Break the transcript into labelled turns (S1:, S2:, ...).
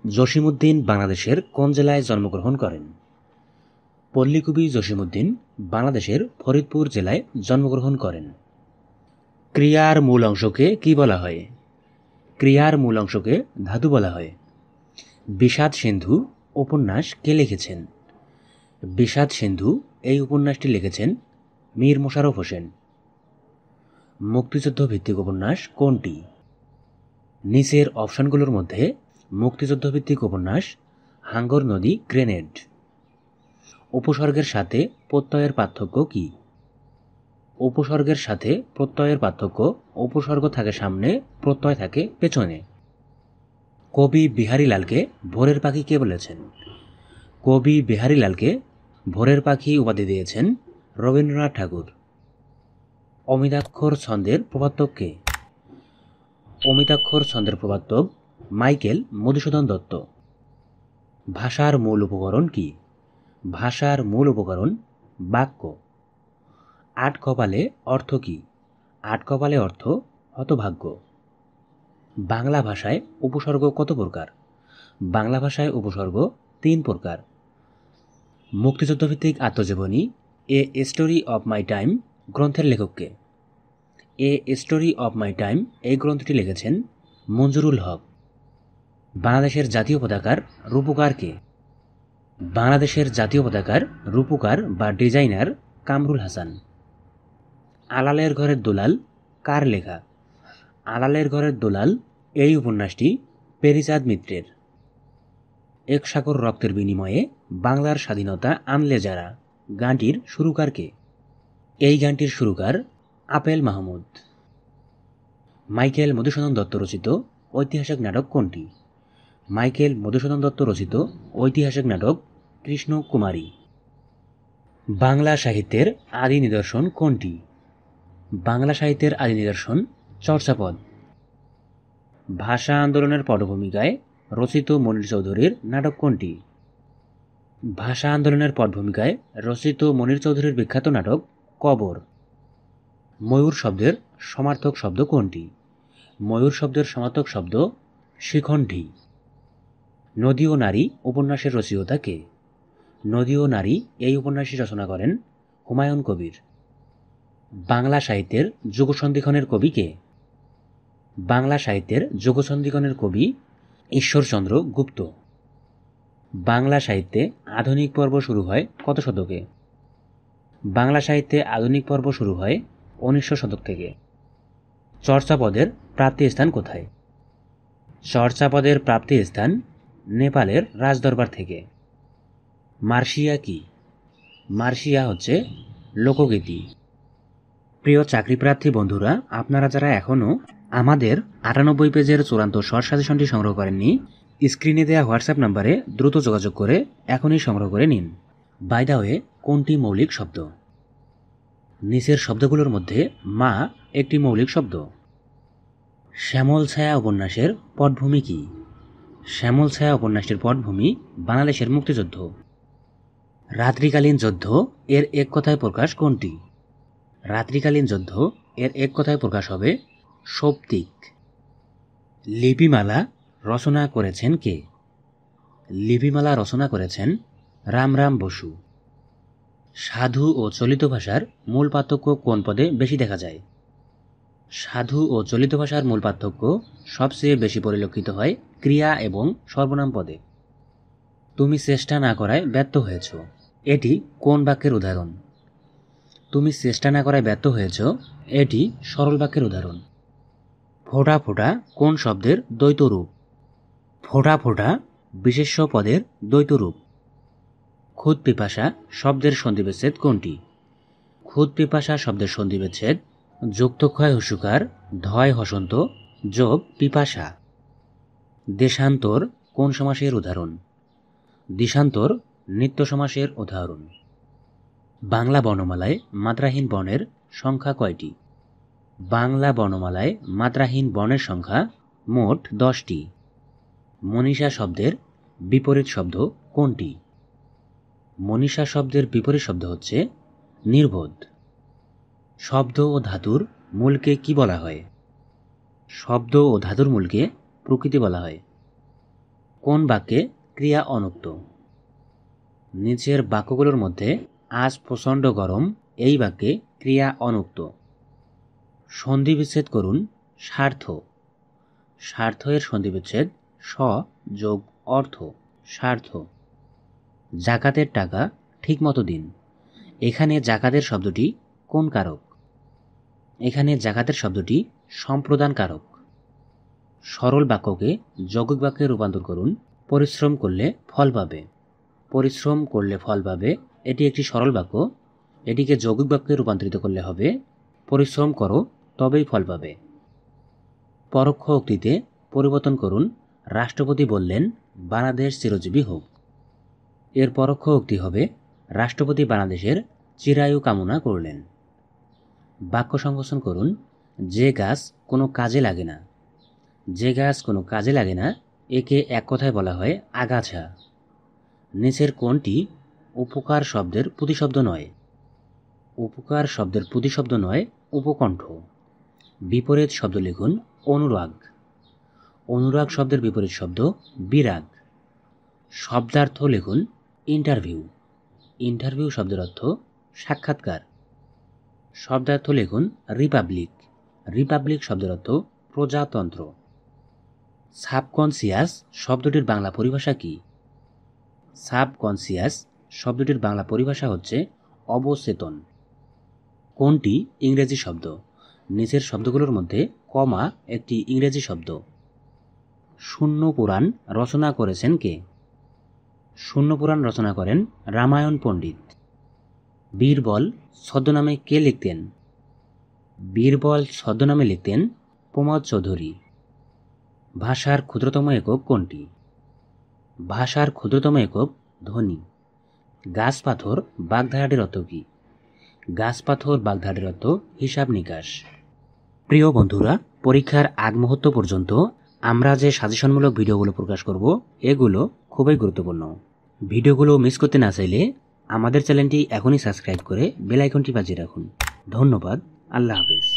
S1: জসীমউদ্দীন বাংলাদেশের কোন জেলায় জন্মগ্রহণ করেন? পল্লীকবি জসীমউদ্দীন বাংলাদেশের ফরিদপুর জেলায় জন্মগ্রহণ করেন। ক্রিয়ার মূল অংশকে কি বলা হয়? ক্রিয়ার মূল অংশকে ধাতু বলা হয়। বিষাদ সিন্ধু উপন্যাস কে লিখেছেন? বিষাদ সিন্ধু এই উপন্যাসটি লিখেছেন মীর মোশাররফ হোসেন। মুক্তিযুদ্ধ ভিত্তিক উপন্যাস কোনটি? নিচের অপশনগুলোর মধ্যে মুক্তিযুদ্ধ ভিত্তিক উপন্যাস হাঙ্গর নদী গ্রেনেড। উপসর্গের সাথে প্রত্যয়ের পার্থক্য কি? উপসর্গের সাথে প্রত্যয়ের পার্থক্য: উপসর্গ থাকে সামনে, প্রত্যয় থাকে পেছনে। কবি বিহারীলালকে ভোরের পাখি কে বলেছেন? কবি বিহারীলালকে ভোরের পাখি উপাধি দিয়েছেন রবীন্দ্রনাথ ঠাকুর। অমিতাক্ষর ছন্দের প্রবর্তক কে? অমিতাক্ষর ছন্দের প্রবর্তক মাইকেল মধুসূদন দত্ত। ভাষার মূল উপকরণ কি? ভাষার মূল উপকরণ বাক্য। আট কপালে অর্থ কি? আট কপালে অর্থ হতভাগ্য। বাংলা ভাষায় উপসর্গ কত প্রকার? বাংলা ভাষায় উপসর্গ 3 প্রকার। মুক্তিযুদ্ধভিত্তিক আত্মজীবনী a story of my time গ্রন্থের লেখককে? A story of my time এই গ্রন্থটি লিখেছেন মঞ্জুরুল হক। বাংলাদেশের জাতীয় পতাকার রূপকার কে? বাংলাদেশের জাতীয় পতাকার রূপকার বা ডিজাইনার কামরুল হাসান। আলালের ঘরের দুলাল কার লেখা? আলালের ঘরের দুলাল এই উপন্যাসটি পেরিচাঁদ মিত্রের। এক সাগর রক্তের বিনিময়ে বাংলার স্বাধীনতা আনলে যারা গানটির সুরকার কে? এই গানটির সুরকার আপেল মাহমুদ। মাইকেল মধুসূদন দত্ত রচিত ঐতিহাসিক নাটক কোনটি? মাইকেল মধুসূদন দত্ত রচিত ঐতিহাসিক নাটক কৃষ্ণকুমারী। বাংলা সাহিত্যের আদি নিদর্শন কোনটি? বাংলা সাহিত্যের আদি নিদর্শন চর্যাপদ। ভাষা আন্দোলনের পটভূমিকায় রচিত মনির চৌধুরীর নাটক কোনটি? ভাষা আন্দোলনের পটভূমিকায় রচিত মনির চৌধুরীর বিখ্যাত নাটক কবর। ময়ূর শব্দের সমার্থক শব্দ কোনটি? ময়ূর শব্দের সমার্থক শব্দ শিখণ্ডী। নদী ও নারী উপন্যাসের রচয়িতা কে? নদী ও নারী এই উপন্যাসটি রচনা করেন হুমায়ুন কবির। বাংলা সাহিত্যের যুগসন্ধিক্ষণের কবি কে? বাংলা সাহিত্যের যুগসন্ধিক্ষণের কবি ঈশ্বরচন্দ্র গুপ্ত। বাংলা সাহিত্যে আধুনিক পর্ব শুরু হয় কত শতকে? বাংলা সাহিত্যে আধুনিক পর্ব শুরু হয় 1900 শতক থেকে। চর্যাপদের প্রাপ্তি স্থান কোথায়? চর্যাপদের প্রাপ্তি স্থান নেপালের রাজদরবার থেকে। মার্সিয়া কি? মার্সিয়া হচ্ছে লোকগীতি। প্রিয় চাকরিপ্রার্থী বন্ধুরা, আপনারা যারা এখনও আমাদের 98 পেজের চূড়ান্ত শর্ট সাজেশনটি সংগ্রহ করেননি, স্ক্রিনে দেওয়া হোয়াটসঅ্যাপ নাম্বারে দ্রুত যোগাযোগ করে এখনই সংগ্রহ করে নিন। বাই দ্য ওয়ে, কোনটি মৌলিক শব্দ? নিচের শব্দগুলোর মধ্যে মা একটি মৌলিক শব্দ। শ্যামল ছায়া উপন্যাসের পটভূমি কি? শ্যামল ছায়া উপন্যাসটির পটভূমি বাংলাদেশের মুক্তিযুদ্ধ। রাত্রিকালীন যুদ্ধ এর এক কথায় প্রকাশ কোনটি? রাত্রিকালীন যুদ্ধ এর এক কথায় প্রকাশ হবে সৌপ্তিক। লিপিমালা রচনা করেছেন কে? লিপিমালা রচনা করেছেন রামরাম বসু। সাধু ও চলিত ভাষার মূল পার্থক্য কোন পদে বেশি দেখা যায়? সাধু ও চলিত ভাষার মূল পার্থক্য সবচেয়ে বেশি পরিলক্ষিত হয় ক্রিয়া এবং সর্বনাম পদে। তুমি চেষ্টা না করায় ব্যর্থ হয়েছ, এটি কোন বাক্যের উদাহরণ? তুমি চেষ্টা না করায় ব্যর্থ হয়েছ, এটি সরল বাক্যের উদাহরণ। ফোঁটা ফোঁটা কোন শব্দের দ্বৈত রূপ? ফোঁটা ফোঁটা বিশেষ্য পদের দ্বৈত রূপ। খুদ পিপাসা শব্দের সন্ধিবিচ্ছেদ কোনটি? খুদ পিপাসা শব্দের সন্ধিবিচ্ছেদ যুক্তক্ষয় হসুকার ধয় হসন্ত যোগ পিপাসা। দেশান্তর কোন সমাসের উদাহরণ? দেশান্তর নিত্য সমাসের উদাহরণ। বাংলা বর্ণমালায় মাত্রাহীন বর্ণের সংখ্যা কয়টি? বাংলা বর্ণমালায় মাত্রাহীন বর্ণের সংখ্যা মোট 10টি। মনীষা শব্দের বিপরীত শব্দ কোনটি? মনীষা শব্দের বিপরীত শব্দ হচ্ছে নির্বোধ। শব্দ ও ধাতুর মূলকে কি বলা হয়? শব্দ ও ধাতুর মূলকে প্রকৃতি বলা হয়। কোন বাক্যে ক্রিয়া অনুক্ত? নিচের বাক্যগুলোর মধ্যে আজ প্রচণ্ড গরম এই বাক্যে ক্রিয়া অনুক্ত। সন্ধিবিচ্ছেদ করুন স্বার্থ। স্বার্থ এর সন্ধিবিচ্ছেদ স যোগ অর্থ, স্বার্থ। জাকাতের টাকা ঠিকমতো দিন। এখানে জাকাতের শব্দটি কোন কারক? এখানে জাকাতের শব্দটি সম্প্রদান কারক। সরল বাক্যকে যৌগিক বাক্যে রূপান্তর করুন। পরিশ্রম করলে ফল পাবে। পরিশ্রম করলে ফল পাবে এটি একটি সরল বাক্য। এটিকে যৌগিক বাক্যে রূপান্তরিত করলে হবে পরিশ্রম করো তবেই ফল পাবে। পরোক্ষ উক্তিতে পরিবর্তন করুন রাষ্ট্রপতি বললেন বাংলাদেশ চিরজীবী হোক। এর পরোক্ষ উক্তি হবে রাষ্ট্রপতি বাংলাদেশের চিরায়ু কামনা করলেন। বাক্য সংকোচন করুন যে গাছ কোনো কাজে লাগে না। যে গাছ কোনো কাজে লাগে না একে এক কথায় বলা হয় আগাছা। নিচের কোনটি উপকার শব্দের প্রতিশব্দ নয়? উপকার শব্দের প্রতিশব্দ নয় উপকণ্ঠ। বিপরীত শব্দ লিখুন অনুরাগ। অনুরাগ শব্দের বিপরীত শব্দ বিরাগ। শব্দার্থ লিখুন ইন্টারভিউ। ইন্টারভিউ শব্দের অর্থ সাক্ষাৎকার। শব্দার্থ লিখুন রিপাবলিক। রিপাবলিক শব্দের অর্থ প্রজাতন্ত্র। সাবকনসিয়াস শব্দটির বাংলা পরিভাষা কি? সাবকনসিয়াস শব্দটির বাংলা পরিভাষা হচ্ছে অবচেতন। কোনটি ইংরেজি শব্দ? নিচের শব্দগুলোর মধ্যে কমা একটি ইংরেজি শব্দ। শূন্য পুরাণ রচনা করেছেন কে? শূন্য পুরাণ রচনা করেন রামায়ণ পণ্ডিত। বীরবল ছদ্মনামে কে লিখতেন? বীরবল ছদ্মনামে লিখতেন প্রমোদ চৌধুরী। ভাষার ক্ষুদ্রতম একক কোনটি? ভাষার ক্ষুদ্রতম একক ধ্বনি। গাছ পাথর বাগধারাটির অর্থ কি? গাছ পাথর বাগধারাটির অর্থ হিসাব নিকাশ। প্রিয় বন্ধুরা, পরীক্ষার আগ মুহূর্ত পর্যন্ত আমরা যে সাজেশনমূলক ভিডিওগুলো প্রকাশ করব এগুলো খুবই গুরুত্বপূর্ণ। ভিডিওগুলো মিস করতে না চাইলে আমাদের চ্যানেলটি এখনই সাবস্ক্রাইব করে বেল আইকনটি বাজিয়ে রাখুন। ধন্যবাদ। আল্লাহ হাফেজ।